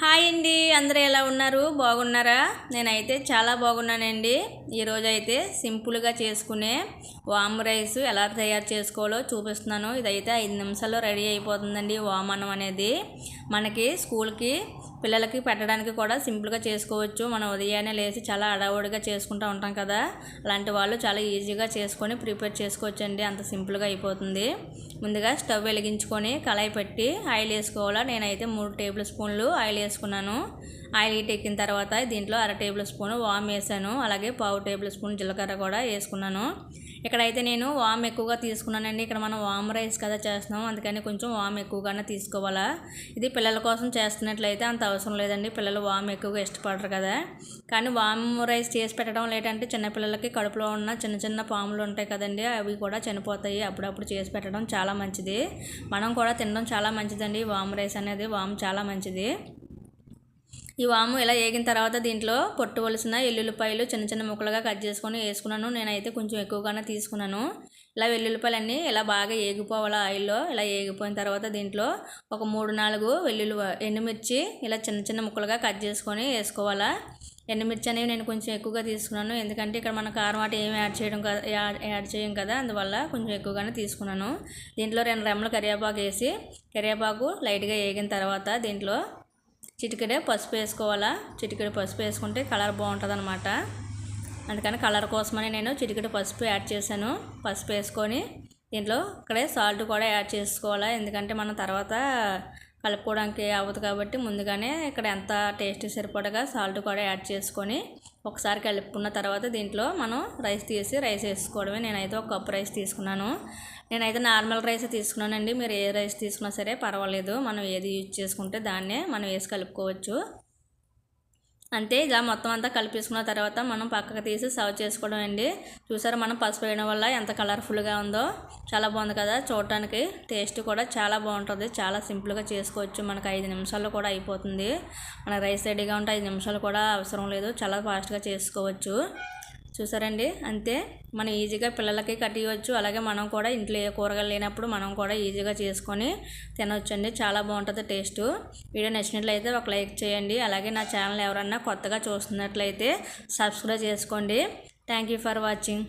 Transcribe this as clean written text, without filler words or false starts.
Hi అండి, అందరూ ఎలా ఉన్నారు? బాగున్నారా? నేనైతే చాలా బాగున్నానండి. ఈరోజు అయితే సింపుల్గా చేసుకునే వామ్ రైస్ ఎలా తయారు చేసుకోవాలో చూపిస్తున్నాను. ఇదైతే 5 నిమిషాల్లో రెడీ అయిపోతుందండి. వామ్ అన్నం అనేది మనకి స్కూల్కి పిల్లలకి పెట్టడానికి కూడా సింపుల్గా చేసుకోవచ్చు. మనం ఉదయాన్నే లేచి చాలా హడావుడిగా చేసుకుంటూ ఉంటాం కదా, అలాంటి వాళ్ళు చాలా ఈజీగా చేసుకొని ప్రిపేర్ చేసుకోవచ్చు అండి. అంత సింపుల్గా అయిపోతుంది. ముందుగా స్టవ్ వెలిగించుకొని కళాయి పెట్టి ఆయిల్ వేసుకోవాలా. నేనైతే 3 టేబుల్ స్పూన్లు ఆయిల్ వేసుకున్నాను. ఆయిల్ హీట్ ఎక్కిన తర్వాత దీంట్లో 1/2 టేబుల్ స్పూన్ వామ్ వేసాను. అలాగే 1/2 టేబుల్ స్పూన్ జీలకర్ర కూడా వేసుకున్నాను. ఇక్కడైతే నేను వామ్ ఎక్కువగా తీసుకున్నానండి. ఇక్కడ మనం వామ్ రైస్ కదా చేస్తున్నాం, అందుకని కొంచెం వామ్ ఎక్కువగానే తీసుకోవాలా. ఇది పిల్లల కోసం చేస్తున్నట్లయితే అంత అవసరం లేదండి. పిల్లలు వామ్ ఎక్కువగా ఇష్టపడరు కదా. కానీ వామ్ రైస్ చేసి పెట్టడం లేదంటే చిన్నపిల్లలకి కడుపులో ఉన్న చిన్న చిన్న పాములు ఉంటాయి కదండి, అవి కూడా చనిపోతాయి. అప్పుడప్పుడు చేసి పెట్టడం చాలా మంచిది. మనం కూడా తినడం చాలా మంచిదండి. వామ్ రైస్ అనేది వామ్ చాలా మంచిది. ఈ వాము ఇలా వేగిన తర్వాత దీంట్లో పొట్టు వలసిన ఎల్లుల్లిపాయలు చిన్న చిన్న ముక్కలుగా కట్ చేసుకొని వేసుకున్నాను. నేనైతే కొంచెం ఎక్కువగానే తీసుకున్నాను. ఇలా వెల్లుల్లిపాయలన్నీ ఇలా బాగా వేగిపోవాలి ఆయిల్లో. ఇలా వేగిపోయిన తర్వాత దీంట్లో ఒక 3-4 ఎండుమిర్చి ఇలా చిన్న చిన్న ముక్కలుగా కట్ చేసుకొని వేసుకోవాలా. ఎండుమిర్చి అనేవి నేను కొంచెం ఎక్కువగా తీసుకున్నాను, ఎందుకంటే ఇక్కడ మన కారం వాటి ఏమి యాడ్ చేయం కదా, అందువల్ల కొంచెం ఎక్కువగానే తీసుకున్నాను. దీంట్లో 2 రెమ్మలు కరివేపాకు వేసి, కరివేపాకు లైట్గా వేగిన తర్వాత దీంట్లో చిటికెడే పసుపు వేసుకోవాలా. చిటికెడు పసుపు వేసుకుంటే కలర్ బాగుంటుంది అనమాట. అందుకని కలర్ కోసమని నేను చిటికెడు పసుపు యాడ్ చేశాను. పసుపు వేసుకొని దీంట్లో ఇక్కడే సాల్ట్ కూడా యాడ్ చేసుకోవాలా, ఎందుకంటే మనం తర్వాత కలుపుకోవడానికి అవ్వదు కాబట్టి ముందుగానే ఇక్కడ ఎంత టేస్ట్ సరిపడగా సాల్ట్ కూడా యాడ్ చేసుకొని ఒకసారి కలుపుకున్న తర్వాత దీంట్లో మనం రైస్ తీసి రైస్ వేసుకోవడమే. నేనైతే 1 కప్పు రైస్ తీసుకున్నాను. నేనైతే నార్మల్ రైస్ తీసుకున్నానండి. మీరు ఏ రైస్ తీసుకున్నా సరే పర్వాలేదు, మనం ఏది యూజ్ చేసుకుంటే దాన్నే మనం వేసి కలుపుకోవచ్చు. అంతే. ఇలా మొత్తం అంతా కలిపేసుకున్న తర్వాత మనం పక్కకు తీసి సర్వ్ చేసుకోవడం అండి. చూసారా మనం పసుపు వేయడం వల్ల ఎంత కలర్ఫుల్గా ఉందో, చాలా బాగుంది కదా. చూడటానికి టేస్ట్ కూడా చాలా బాగుంటుంది. చాలా సింపుల్గా చేసుకోవచ్చు. మనకు 5 నిమిషాల్లో కూడా అయిపోతుంది. మన రైస్ రెడీగా ఉంటే 5 నిమిషాలు కూడా అవసరం లేదు, చాలా ఫాస్ట్గా చేసుకోవచ్చు. చూసారండి, అంతే. మనం ఈజీగా పిల్లలకి కట్టియవచ్చు. అలాగే మనం కూడా ఇంట్లో ఏ కూరగాయలు లేనప్పుడు మనం కూడా ఈజీగా చేసుకొని తినవచ్చండి. చాలా బాగుంటుంది టేస్ట్. వీడియో నచ్చినట్లయితే ఒక లైక్ చేయండి. అలాగే నా ఛానల్ ఎవరన్నా కొత్తగా చూస్తున్నట్లయితే సబ్స్క్రైబ్ చేసుకోండి. Thank you for watching.